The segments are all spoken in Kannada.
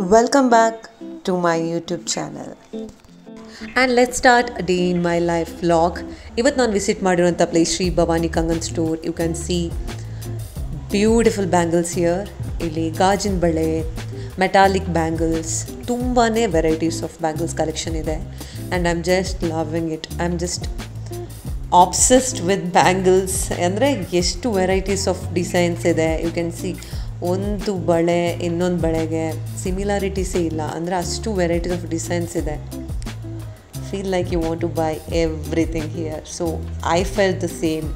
Welcome back to my YouTube channel. And let's start a day in my life vlog. ಇವತ್ತು ನಾನು ವಿಸಿಟ್ ಮಾಡಿರುವಂಥ place Shri Bhavani Kangan store. You can see beautiful bangles here. ಇಲ್ಲಿ ಗಾಜಿನ ಬಳೆ, ಮೆಟಾಲಿಕ್ ಬ್ಯಾಂಗಲ್ಸ್, ತುಂಬಾ ವೆರೈಟೀಸ್ ಆಫ್ ಬ್ಯಾಂಗಲ್ಸ್ ಕಲೆಕ್ಷನ್ ಇದೆ. And I am just loving it. I am just obsessed with bangles. ಅಂದರೆ ಎಷ್ಟು ವೆರೈಟೀಸ್ ಆಫ್ ಡಿಸೈನ್ಸ್ ಇದೆ. ಯು ಕ್ಯಾನ್ ಸಿ ಒಂದು ಬಳೆ ಇನ್ನೊಂದು ಬಳೆಗೆ ಸಿಮಿಲಾರಿಟೀಸೇ ಇಲ್ಲ. ಅಂದರೆ ಅಷ್ಟು ವೆರೈಟೀಸ್ ಆಫ್ ಡಿಸೈನ್ಸ್ ಇದೆ. Feel like you want to buy everything here. So I felt the same.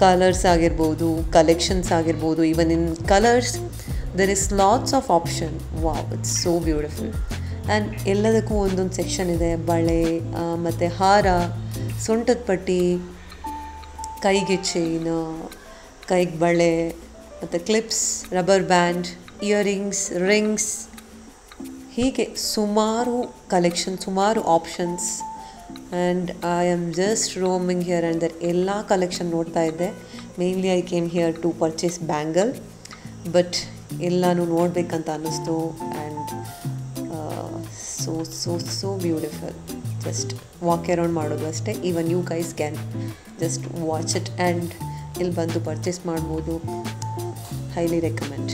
Colours ಆಗಿರ್ಬೋದು, ಕಲೆಕ್ಷನ್ಸ್ ಆಗಿರ್ಬೋದು, even in colours there is lots of option. Wow, it's so beautiful. And ಎಲ್ಲದಕ್ಕೂ ಒಂದೊಂದು ಸೆಕ್ಷನ್ ಇದೆ. ಬಳೆ ಮತ್ತು ಹಾರ, ಸೊಂಟದ ಪಟ್ಟಿ, ಕೈಗೆ ಚೈನ್, ಕೈಗೆ ಬಳೆ, ಮತ್ತು clips, rubber band, earrings, rings, ಹೀಗೆ ಸುಮಾರು ಕಲೆಕ್ಷನ್, ಸುಮಾರು options. And I am just roaming here and there ಎಲ್ಲ ಕಲೆಕ್ಷನ್ ನೋಡ್ತಾ ಇದ್ದೆ. Mainly I came here to purchase bangle, but ಎಲ್ಲನೂ ನೋಡಬೇಕಂತ ಅನ್ನಿಸ್ತು. And so so so beautiful. Just walk around ಮಾಡೋದು ಅಷ್ಟೇ. Even you guys can just watch it and ಇಲ್ಲಿ ಬಂದು ಪರ್ಚೇಸ್ ಮಾಡ್ಬೋದು. Highly recommend.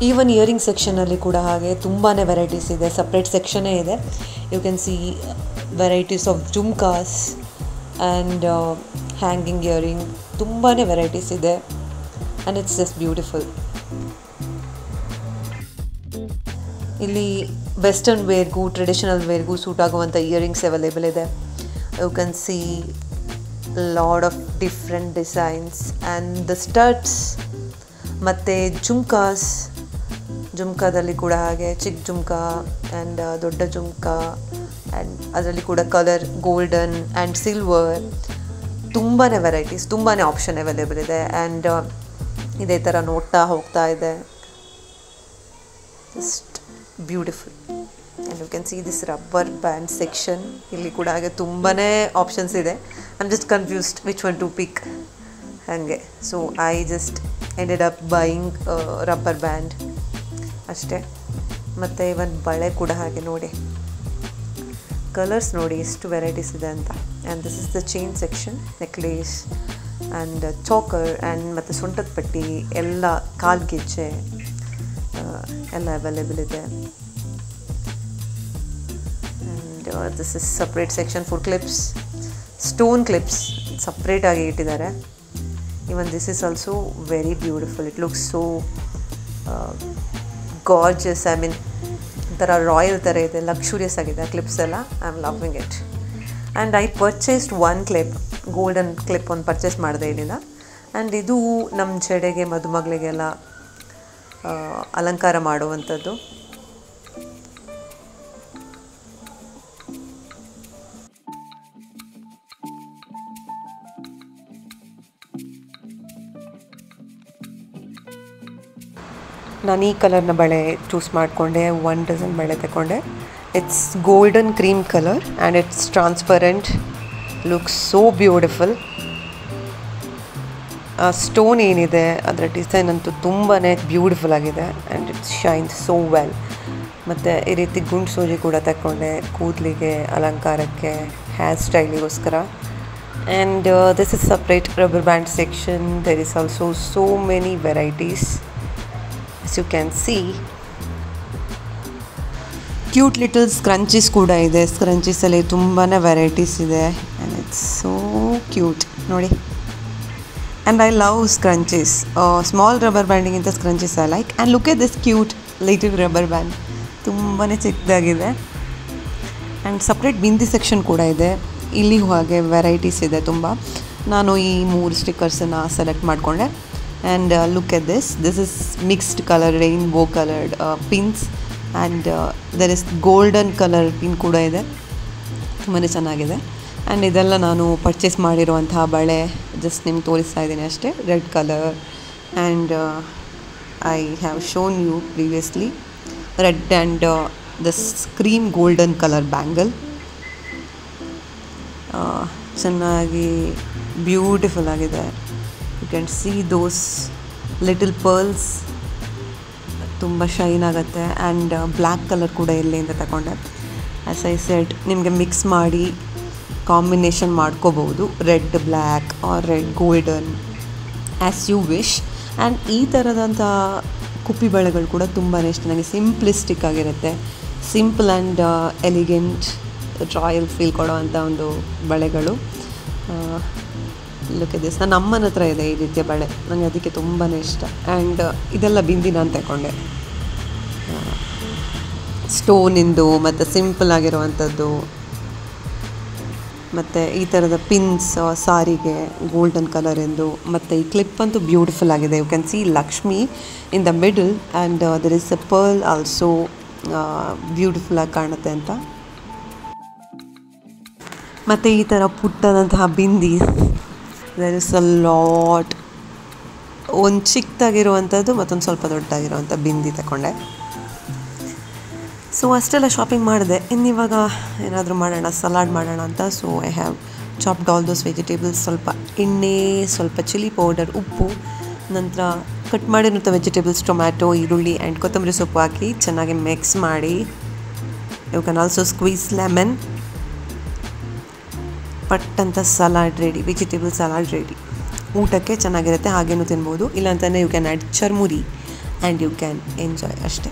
ಈವನ್ ಇಯರಿಂಗ್ ಸೆಕ್ಷನಲ್ಲಿ ಕೂಡ ಹಾಗೆ ತುಂಬಾ ವೆರೈಟೀಸ್ ಇದೆ. ಸಪ್ರೇಟ್ ಸೆಕ್ಷನೇ ಇದೆ. You can see varieties of jhumkas and hanging earring. ತುಂಬಾ ವೆರೈಟೀಸ್ ಇದೆ ಆ್ಯಂಡ್ ಇಟ್ಸ್ ಜಸ್ಟ್ ಬ್ಯೂಟಿಫುಲ್. ಇಲ್ಲಿ ವೆಸ್ಟರ್ನ್ ವೇರ್ಗೂ ಟ್ರೆಡಿಷನಲ್ ವೇರ್ಗೂ ಸೂಟ್ ಆಗುವಂಥ ಇಯರಿಂಗ್ಸ್ ಅವೈಲೇಬಲ್ ಇದೆ. You can see lot of different designs and the studs ಮತ್ತು ಜುಮ್ಕಾಸ್. ಜುಮ್ಕಾದಲ್ಲಿ ಕೂಡ ಹಾಗೆ ಚಿಕ್ಕ ಜುಮ್ಕಾ ಆ್ಯಂಡ್ ದೊಡ್ಡ ಜುಮ್ಕಾ ಆ್ಯಂಡ್ ಅದರಲ್ಲಿ ಕೂಡ ಕಲರ್ ಗೋಲ್ಡನ್ ಆ್ಯಂಡ್ ಸಿಲ್ವರ್. ತುಂಬಾ ವೆರೈಟೀಸ್, ತುಂಬಾ ಆಪ್ಷನ್ ಅವೈಲೇಬಲ್ ಇದೆ. ಆ್ಯಂಡ್ ಇದೇ ಥರ ನೋಡ್ತಾ ಹೋಗ್ತಾ ಇದೆ. Just beautiful. And you can see this rubber band section. ಇಲ್ಲಿ ಕೂಡ ಹಾಗೆ ತುಂಬಾ ಆಪ್ಷನ್ಸ್ ಇದೆ. I am just confused which one to pick ಹಾಗೆ. So I just ended up buying rubber band ಅಷ್ಟೇ. ಮತ್ತು ಇವನ್ ಬಳೆ ಕೂಡ ಹಾಗೆ ನೋಡಿ, ಕಲರ್ಸ್ ನೋಡಿ ಎಷ್ಟು ವೆರೈಟೀಸ್ ಇದೆ ಅಂತ. And this is the chain section, necklace and choker and ಮತ್ತು ಸೊಂಟದ ಪಟ್ಟಿ ಎಲ್ಲ, ಕಾಲ್ಗೆಜ್ಜೆ ಎಲ್ಲ ಅವೈಲೇಬಲ್ ಇದೆ. And this is separate section for clips, stone clips ಸಪ್ರೇಟಾಗಿ ಇಟ್ಟಿದ್ದಾರೆ. Even this is also very beautiful. It looks so gorges. I mean ಒಂಥರ ರಾಯಲ್ ಥರ ಇದೆ, ಲಕ್ಸುರಿಯಸ್ ಆಗಿದೆ ಕ್ಲಿಪ್ಸ್ ಎಲ್ಲ. I am loving it. And I purchased one clip, golden clip ಒಂದು ಪರ್ಚೇಸ್ ಮಾಡಿದೆ ಇಲ್ಲಿಂದ. ಆ್ಯಂಡ್ ಇದು ನಮ್ಮ ಜಡೆಗೆ, ಮದುಮಗಳಿಗೆಲ್ಲ ಅಲಂಕಾರ ಮಾಡುವಂಥದ್ದು. ನಾನು ಈ ಕಲರ್ನ ಬಳೆ ಚೂಸ್ ಮಾಡಿಕೊಂಡೆ. 1 ಡಜನ್ ಬಳೆ ತಗೊಂಡೆ. It's golden cream colour and it's transparent. Looks so beautiful. ಆ ಸ್ಟೋನ್ ಏನಿದೆ ಅದರ ಡಿಸೈನ್ ಅಂತೂ ತುಂಬಾ ಬ್ಯೂಟಿಫುಲ್ ಆಗಿದೆ. And it's shine so well. ಮತ್ತು ಈ ರೀತಿ ಗುಂಡು ಸೂಜಿ ಕೂಡ ತಗೊಂಡೆ ಕೂದಲಿಗೆ, ಅಲಂಕಾರಕ್ಕೆ, ಹೇರ್ ಸ್ಟೈಲಿಗೋಸ್ಕರ. And this is separate rubber band section. There is also so many varieties. As you can see, cute little scrunchies ಕೂಡ ಇದೆ. ಸ್ಕ್ರಂಚೀಸಲ್ಲಿ ತುಂಬಾ ವೆರೈಟೀಸ್ ಇದೆ. ಆ್ಯಂಡ್ ಇಟ್ಸ್ ಸೋ ಕ್ಯೂಟ್ ನೋಡಿ. And I love scrunchies. Small rubber ಬ್ಯಾಂಡಿಗಿಂತ scrunchies I like. And look at this cute little rubber band. ತುಂಬಾ ಚಿಕ್ಕದಾಗಿದೆ. ಆ್ಯಂಡ್ ಸಪ್ರೇಟ್ ಬಿಂದಿ ಸೆಕ್ಷನ್ ಕೂಡ ಇದೆ. ಇಲ್ಲಿಗೂ ಹಾಗೆ ವೆರೈಟೀಸ್ ಇದೆ ತುಂಬ. ನಾನು ಈ 3 ಸ್ಟಿಕ್ಕರ್ಸನ್ನು ಸೆಲೆಕ್ಟ್ ಮಾಡಿಕೊಂಡೆ. And look at this. This is mixed color, rainbow colored pins. And there is golden color pin ಕೂಡ ಇದೆ. ತುಂಬಾ ಚೆನ್ನಾಗಿದೆ. ಆ್ಯಂಡ್ ಇದೆಲ್ಲ ನಾನು ಪರ್ಚೇಸ್ ಮಾಡಿರುವಂತಹ ಬಳೆ. ಜಸ್ಟ್ ನಿಮ್ಗೆ ತೋರಿಸ್ತಾ ಇದ್ದೀನಿ ಅಷ್ಟೇ. Red colour and I have shown you previously red and this cream golden colour bangle. ಚೆನ್ನಾಗಿ ಬ್ಯೂಟಿಫುಲ್ ಆಗಿದೆ. You can see those little pearls, ತುಂಬ ಶೈನ್ ಆಗುತ್ತೆ. ಆ್ಯಂಡ್ ಬ್ಲ್ಯಾಕ್ ಕಲರ್ ಕೂಡ ಎಲ್ಲಿಂದ ತಗೊಂಡೆ. ಆ್ಯಸ್ ಐ ಸೆಡ್, ನಿಮಗೆ ಮಿಕ್ಸ್ ಮಾಡಿ ಕಾಂಬಿನೇಷನ್ ಮಾಡ್ಕೋಬೋದು, red black or red golden as you wish. And ಈ ಥರದಂಥ ಕುಪ್ಪಿ ಬಳೆಗಳು ಕೂಡ ತುಂಬಾ ಇಷ್ಟ ನನಗೆ. ಸಿಂಪ್ಲಿಸ್ಟಿಕ್ ಆಗಿರುತ್ತೆ, simple and elegant royal feel ಕೊಡೋವಂಥ ಒಂದು ಬಳೆಗಳು. Look at this. ನನ್ನ ಅಮ್ಮನ ಹತ್ರ ಇದೆ ಈ ರೀತಿಯ ಬಳೆ, ನನಗೆ ಅದಕ್ಕೆ ತುಂಬಾ ಇಷ್ಟ. ಆ್ಯಂಡ್ ಇದೆಲ್ಲ ಬಿಂದಿ ನಾನು ತಗೊಂಡೆ, ಸ್ಟೋನಿಂದು ಮತ್ತು ಸಿಂಪಲ್ ಆಗಿರುವಂಥದ್ದು. ಮತ್ತು ಈ ಥರದ ಪಿನ್ಸ್ ಸಾರಿಗೆ ಗೋಲ್ಡನ್ ಕಲರಿಂದು. ಮತ್ತು ಈ ಕ್ಲಿಪ್ ಅಂತೂ ಬ್ಯೂಟಿಫುಲ್ ಆಗಿದೆ. You can see Lakshmi in the middle and there is a pearl also, ಬ್ಯೂಟಿಫುಲ್ಲಾಗಿ ಕಾಣುತ್ತೆ ಅಂತ. ಮತ್ತು ಈ ಥರ ಪುಟ್ಟದಂತಹ bindi, there is a lot. ಒಂದು ಚಿಕ್ಕದಾಗಿರುವಂಥದ್ದು ಮತ್ತೊಂದು ಸ್ವಲ್ಪ ದೊಡ್ಡದಾಗಿರುವಂಥ ಬಿಂದಿ ತಗೊಂಡೆ. ಸೊ ಅಷ್ಟೆಲ್ಲ ಶಾಪಿಂಗ್ ಮಾಡಿದೆ. ಇನ್ನಿವಾಗ ಏನಾದರೂ ಮಾಡೋಣ, ಸಲಾಡ್ ಮಾಡೋಣ ಅಂತ. So I have chopped all those vegetables. ಸ್ವಲ್ಪ ಎಣ್ಣೆ, ಸ್ವಲ್ಪ ಚಿಲ್ಲಿ ಪೌಡರ್, ಉಪ್ಪು, ನಂತರ ಕಟ್ ಮಾಡಿರೋಂಥ ವೆಜಿಟೇಬಲ್ಸ್, ಟೊಮ್ಯಾಟೊ, ಈರುಳ್ಳಿ ಆ್ಯಂಡ್ ಕೊತ್ತಂಬರಿ ಸೊಪ್ಪು ಹಾಕಿ ಚೆನ್ನಾಗಿ ಮಿಕ್ಸ್ ಮಾಡಿ. You can also squeeze lemon. ಪಟ್ಟಂಥ salad ready, vegetable salad ready. ಊಟಕ್ಕೆ ಚೆನ್ನಾಗಿರುತ್ತೆ, ಹಾಗೇನೂ ತಿನ್ಬೋದು. ಇಲ್ಲಾಂತಲೇ you can add churmuri and you can enjoy ಅಷ್ಟೇ.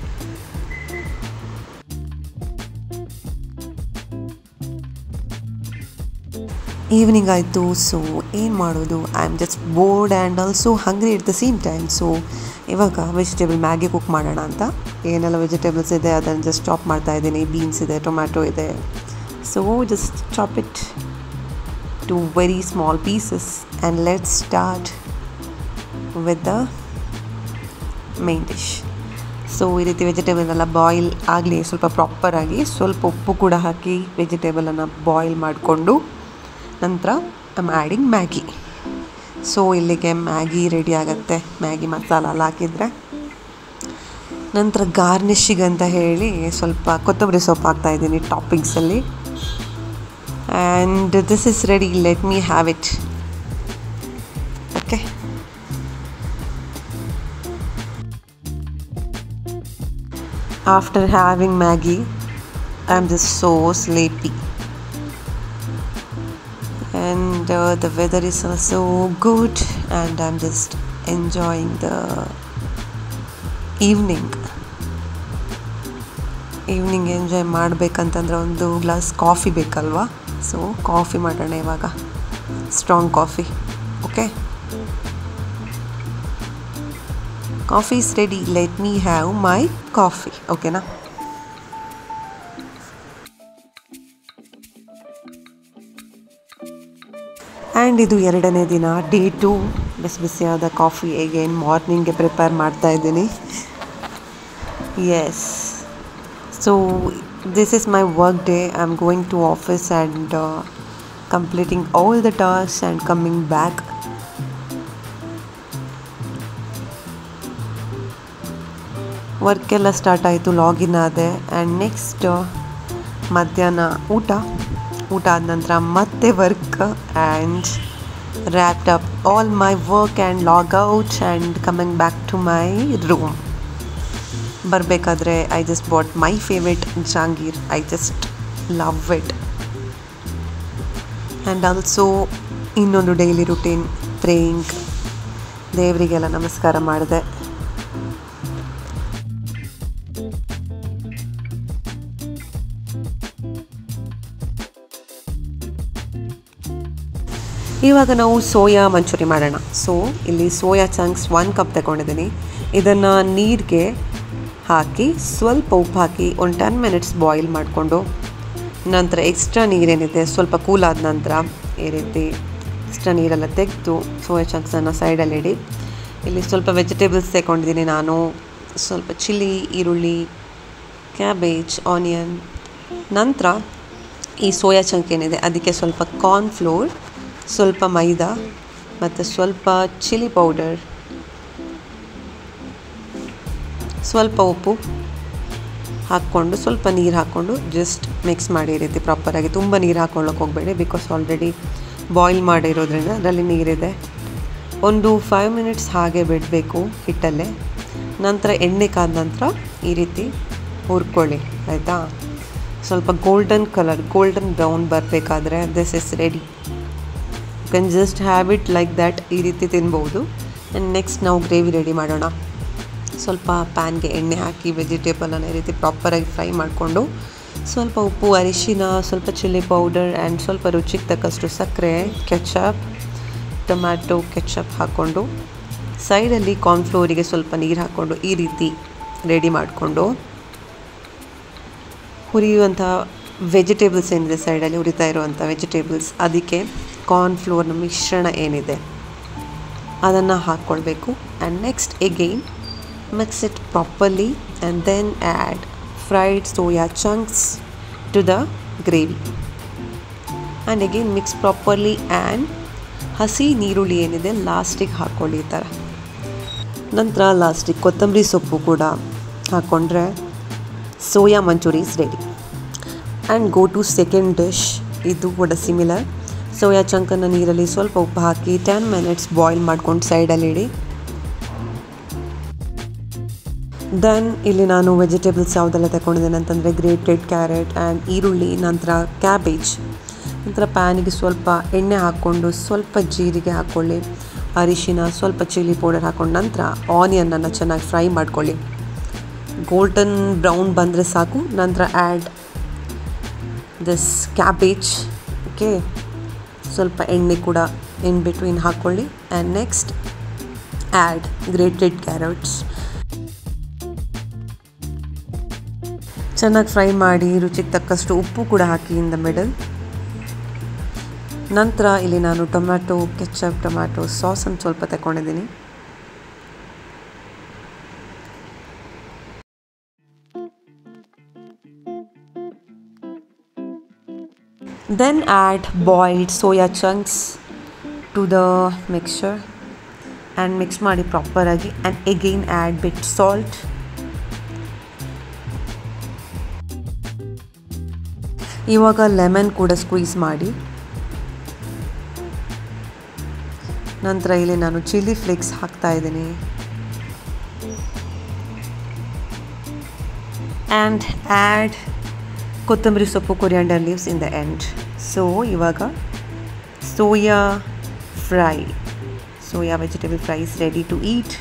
ಈವ್ನಿಂಗ್ ಆಯಿತು. ಸೊ ಏನು ಮಾಡೋದು, I am just bored and also hungry at the same time. So ಇವಾಗ ವೆಜಿಟೇಬಲ್ ಮ್ಯಾಗಿ ಕುಕ್ ಮಾಡೋಣ ಅಂತ ಏನೆಲ್ಲ ವೆಜಿಟೇಬಲ್ಸ್ ಇದೆ ಅದನ್ನು ಜಸ್ಟ್ ಚಾಪ್ ಮಾಡ್ತಾಯಿದ್ದೀನಿ. ಬೀನ್ಸ್ ಇದೆ, ಟೊಮ್ಯಾಟೊ ಇದೆ. So just chop it to very small pieces and let's start with the main dish. So ಈ ರೀತಿ ವೆಜಿಟೇಬಲ್ನೆಲ್ಲ ಬಾಯ್ಲ್ ಆಗಲಿ ಸ್ವಲ್ಪ ಪ್ರಾಪರಾಗಿ, ಸ್ವಲ್ಪ ಉಪ್ಪು ಕೂಡ ಹಾಕಿ ವೆಜಿಟೇಬಲನ್ನು ಬಾಯ್ಲ್ ಮಾಡಿಕೊಂಡು ನಂತರ I am adding Maggi. So ಇಲ್ಲಿಗೆ ಮ್ಯಾಗಿ ರೆಡಿ ಆಗುತ್ತೆ. ಮ್ಯಾಗಿ ಮಸಾಲ ಎಲ್ಲ ಹಾಕಿದರೆ ನಂತರ ಗಾರ್ನಿಷಿಗೆ ಅಂತ ಹೇಳಿ ಸ್ವಲ್ಪ ಕೊತ್ತಂಬರಿ ಸೊಪ್ಪು ಹಾಕ್ತಾಯಿದ್ದೀನಿ ಟಾಪಿಂಗ್ಸಲ್ಲಿ. And this is ready, let me have it. Okay, after having Maggi I am just so sleepy. And the weather is also good and I'm just enjoying the evening enjoy ಮಾಡಬೇಕಂತಂದ್ರೆ ಒಂದು ಗ್ಲಾಸ್ ಕಾಫಿ ಬೇಕಲ್ವಾ. ಸೊ ಕಾಫಿ ಮಾಡೋಣ ಇವಾಗ, strong coffee. Okay, coffee is ready, let me have my coffee. ಓಕೆನಾ? ಆ್ಯಂಡ್ ಇದು 2ನೇ ದಿನ, ಡೇ 2. ಬಿಸಿ ಬಿಸಿಯಾದ ಕಾಫಿ ಅಗೇನ್ ಮಾರ್ನಿಂಗ್ಗೆ ಪ್ರಿಪೇರ್ ಮಾಡ್ತಾಯಿದ್ದೀನಿ. Yes, so this is my work day. I am going to office and completing all the tasks and coming back. ವರ್ಕೆಲ್ಲ ಸ್ಟಾರ್ಟ್ ಆಯಿತು, ಲಾಗಿನ್ ಆದೆ. ಆ್ಯಂಡ್ ನೆಕ್ಸ್ಟ್ ಮಧ್ಯಾಹ್ನ ಊಟ ಆದ ನಂತರ ಮತ್ತೆ work and wrapped up all my work and log out and coming back to my room. ಬರಬೇಕಾದ್ರೆ I just bought my favorite Jahangir. I just love it. And also ಇನ್ನೊಂದು ಡೈಲಿ ರುಟೀನ್, ಪ್ರೇಯಿಂಗ್. ದೇವರಿಗೆಲ್ಲ ನಮಸ್ಕಾರ ಮಾಡಿದೆ. ಇವಾಗ ನಾವು ಸೋಯಾ ಮಂಚೂರಿ ಮಾಡೋಣ. ಸೊ ಇಲ್ಲಿ ಸೋಯಾ ಚಂಕ್ಸ್ 1 ಕಪ್ ತಗೊಂಡಿದ್ದೀನಿ. ಇದನ್ನು ನೀರಿಗೆ ಹಾಕಿ ಸ್ವಲ್ಪ ಉಪ್ಪು ಹಾಕಿ ಒಂದು 10 ಮಿನಿಟ್ಸ್ ಬಾಯ್ಲ್ ಮಾಡಿಕೊಂಡು ನಂತರ ಎಕ್ಸ್ಟ್ರಾ ನೀರೇನಿದೆ ಸ್ವಲ್ಪ ಕೂಲ್ ಆದ ನಂತರ ಈ ರೀತಿ ಎಕ್ಸ್ಟ್ರಾ ನೀರೆಲ್ಲ ತೆಗೆದು ಸೋಯಾ ಚಂಕ್ಸನ್ನು ಸೈಡಲ್ಲಿಡಿ. ಇಲ್ಲಿ ಸ್ವಲ್ಪ ವೆಜಿಟೇಬಲ್ಸ್ ತಗೊಂಡಿದ್ದೀನಿ ನಾನು, ಸ್ವಲ್ಪ ಚಿಲ್ಲಿ, ಈರುಳ್ಳಿ, ಕ್ಯಾಬೇಜ್, ಆನಿಯನ್. ನಂತರ ಈ ಸೋಯಾ ಚಂಕ್ ಏನಿದೆ ಅದಕ್ಕೆ ಸ್ವಲ್ಪ ಕಾರ್ನ್ಫ್ಲೋರ್, ಸ್ವಲ್ಪ ಮೈದಾ ಮತ್ತು ಸ್ವಲ್ಪ ಚಿಲ್ಲಿ ಪೌಡರ್, ಸ್ವಲ್ಪ ಉಪ್ಪು ಹಾಕ್ಕೊಂಡು ಸ್ವಲ್ಪ ನೀರು ಹಾಕ್ಕೊಂಡು ಜಸ್ಟ್ ಮಿಕ್ಸ್ ಮಾಡಿ ಈ ರೀತಿ ಪ್ರಾಪರಾಗಿ. ತುಂಬ ನೀರು ಹಾಕ್ಕೊಳ್ಳೋಕೆ ಹೋಗಬೇಡಿ, ಬಿಕಾಸ್ ಆಲ್ರೆಡಿ ಬಾಯ್ಲ್ ಮಾಡಿರೋದ್ರಿಂದ ಅದರಲ್ಲಿ ನೀರಿದೆ. ಒಂದು 5 ಮಿನಿಟ್ಸ್ ಹಾಗೆ ಬಿಡಬೇಕು ಹಿಟ್ಟಲ್ಲೇ. ನಂತರ ಎಣ್ಣೆ ಕಾದ ನಂತರ ಈ ರೀತಿ ಹುರ್ಕೊಳ್ಳಿ, ಆಯಿತಾ. ಸ್ವಲ್ಪ ಗೋಲ್ಡನ್ ಬ್ರೌನ್ ಬರಬೇಕಾದ್ರೆ this is ready. You can just have it like that. ಈ ರೀತಿ ತಿನ್ಬೋದು. ಆ್ಯಂಡ್ ನೆಕ್ಸ್ಟ್ ನಾವು ಗ್ರೇವಿ ರೆಡಿ ಮಾಡೋಣ. ಸ್ವಲ್ಪ ಪ್ಯಾನ್ಗೆ ಎಣ್ಣೆ ಹಾಕಿ ವೆಜಿಟೇಬಲನ್ನು ಈ ರೀತಿ ಪ್ರಾಪರಾಗಿ ಫ್ರೈ ಮಾಡಿಕೊಂಡು ಸ್ವಲ್ಪ ಉಪ್ಪು, ಅರಿಶಿನ, ಸ್ವಲ್ಪ ಚಿಲ್ಲಿ ಪೌಡರ್ ಆ್ಯಂಡ್ ಸ್ವಲ್ಪ ರುಚಿಗೆ ತಕ್ಕಷ್ಟು ಸಕ್ಕರೆ, ಕೆಚಪ್, ಟೊಮ್ಯಾಟೊ ಕೆಚಪ್ ಹಾಕ್ಕೊಂಡು ಸೈಡಲ್ಲಿ ಕಾರ್ನ್ಫ್ಲೋರಿಗೆ ಸ್ವಲ್ಪ ನೀರು ಹಾಕ್ಕೊಂಡು ಈ ರೀತಿ ರೆಡಿ ಮಾಡಿಕೊಂಡು ಹುರಿಯುವಂಥ ವೆಜಿಟೇಬಲ್ಸ್ ಏನಿದೆ, ಸೈಡಲ್ಲಿ ಹುರಿತಾ ಇರುವಂಥ ವೆಜಿಟೇಬಲ್ಸ್, ಅದಕ್ಕೆ ಕಾರ್ನ್ಫ್ಲೋರ್ನ ಮಿಶ್ರಣ ಏನಿದೆ ಅದನ್ನು ಹಾಕ್ಕೊಳ್ಬೇಕು. And next again mix it properly and then add fried soya chunks to the gravy and again mix properly. And ಹಸಿ ನೀರುಳ್ಳಿ ಏನಿದೆ ಲಾಸ್ಟಿಗೆ ಹಾಕ್ಕೊಳ್ಳಿ ಈ ಥರ. ನಂತರ ಲಾಸ್ಟಿಗೆ ಕೊತ್ತಂಬರಿ ಸೊಪ್ಪು ಕೂಡ ಹಾಕ್ಕೊಂಡ್ರೆ soya manchurian is ready. And go to second dish. ಇದು ಕೂಡ ಸಿಮಿಲರ್. ಸೋಯಾ ಚಂಕನ್ನು ನೀರಲ್ಲಿ ಸ್ವಲ್ಪ ಉಪ್ಪು ಹಾಕಿ 10 ಮಿನಿಟ್ಸ್ ಬಾಯ್ಲ್ ಮಾಡ್ಕೊಂಡು ಸೈಡಲ್ಲಿ ಇಡಿ. ದೆನ್ ಇಲ್ಲಿ ನಾನು ವೆಜಿಟೇಬಲ್ಸ್ ಯಾವುದೆಲ್ಲ ತಗೊಂಡಿದ್ದೇನೆ ಅಂತಂದರೆ ಗ್ರೇಟೆಡ್ ಕ್ಯಾರೆಟ್ ಆ್ಯಂಡ್ ಈರುಳ್ಳಿ, ನಂತರ ಕ್ಯಾಬೇಜ್. ನಂತರ ಪ್ಯಾನಿಗೆ ಸ್ವಲ್ಪ ಎಣ್ಣೆ ಹಾಕ್ಕೊಂಡು ಸ್ವಲ್ಪ ಜೀರಿಗೆ ಹಾಕ್ಕೊಳ್ಳಿ, ಅರಿಶಿನ, ಸ್ವಲ್ಪ ಚಿಲ್ಲಿ ಪೌಡರ್ ಹಾಕ್ಕೊಂಡು ನಂತರ ಆನಿಯನನ್ನು ಚೆನ್ನಾಗಿ ಫ್ರೈ ಮಾಡ್ಕೊಳ್ಳಿ. ಗೋಲ್ಡನ್ ಬ್ರೌನ್ ಬಂದರೆ ಸಾಕು. ನಂತರ ಆ್ಯಡ್ ದಿಸ್ ಕ್ಯಾಬೇಜ್. ಓಕೆ, ಸ್ವಲ್ಪ ಎಣ್ಣೆ ಕೂಡ ಇನ್ ಬಿಟ್ವೀನ್ ಹಾಕ್ಕೊಳ್ಳಿ. And next add grated carrots. ಚೆನ್ನಾಗಿ ಫ್ರೈ ಮಾಡಿ ರುಚಿಗೆ ತಕ್ಕಷ್ಟು ಉಪ್ಪು ಕೂಡ ಹಾಕಿ ಇನ್ ದ ಮಿಡಲ್. ನಂತರ ಇಲ್ಲಿ ನಾನು ಟೊಮ್ಯಾಟೊ ಕೆಚಪ್, ಟೊಮ್ಯಾಟೊ ಸಾಸನ್ನು ಸ್ವಲ್ಪ ತಗೊಂಡಿದ್ದೀನಿ. Then add boiled soya chunks to the mixture and mix ಮಾಡಿ ಪ್ರಾಪರಾಗಿ. And again add bit salt. ಇವಾಗ ಲೆಮನ್ ಕೂಡ ಸ್ಕ್ವೀಸ್ ಮಾಡಿ. ನಂತರ ಇಲ್ಲಿ ನಾನು ಚಿಲ್ಲಿ ಫ್ಲೇಕ್ಸ್ ಹಾಕ್ತಾ ಇದ್ದೀನಿ. ಆ್ಯಂಡ್ ಆ್ಯಡ್ ಕೊತ್ತಂಬರಿ ಸೊಪ್ಪು, coriander leaves in the end. So ಇವಾಗ soya vegetable fry is ready to eat.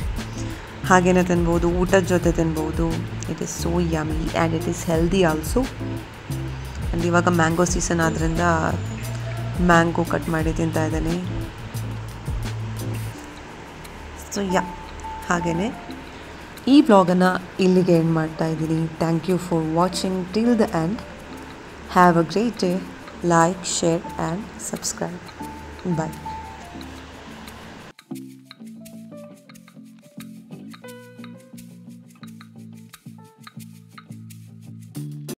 ಹಾಗೇನೆ ತಿನ್ಬೋದು, ಊಟದ ಜೊತೆ ತಿನ್ಬೋದು. It is so yummy and it is healthy also. And ಇವಾಗ ಮ್ಯಾಂಗೋ ಸೀಸನ್ ಆದ್ದರಿಂದ ಮ್ಯಾಂಗೋ ಕಟ್ ಮಾಡಿ ತಿಂತಾ ಇದ್ದೀನಿ. ಸೊ ಹಾಗೆಯೇ ಈ ಬ್ಲಾಗನ್ನು ಇಲ್ಲಿಗೆ ಎಂಡ್ ಮಾಡ್ತಾ ಇದ್ದೀನಿ. Thank you for watching till the end. Have a great day. Like, share and subscribe. Bye.